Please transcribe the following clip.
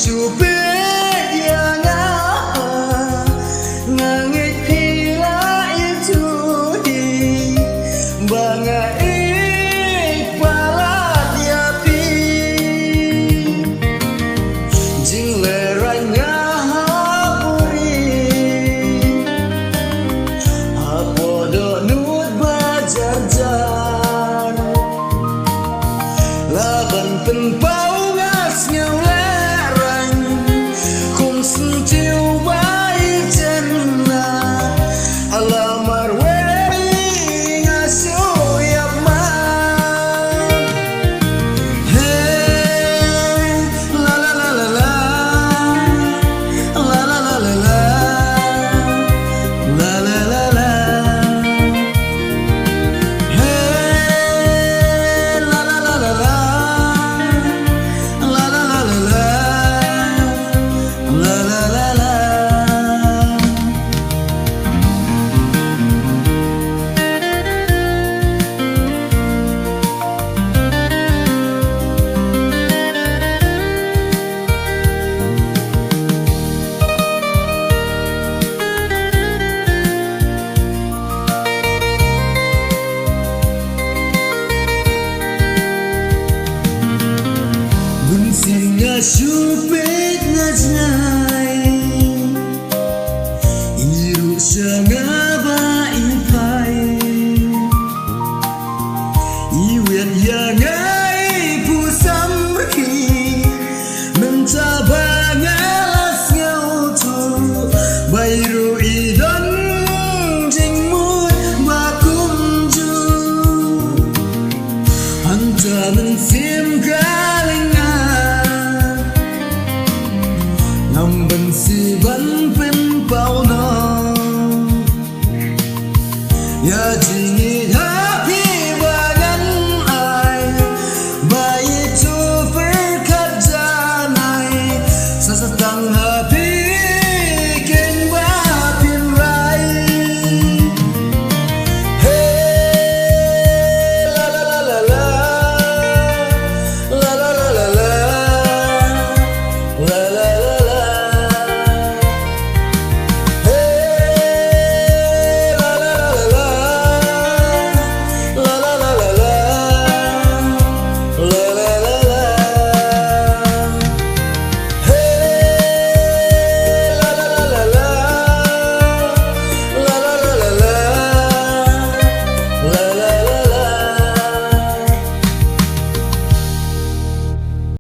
supet yang ngangit pila itu di bangai palat yapi jing leranya hapuri apodo nut bajar laban penpau ngas ngeulerang kum sentiu bai jenna alamar weri ngasuh yapman hey la la la la la la la la la la la la la hey la la la la la la la la la la la la la. Bunsin nga supit nga jnay iru sa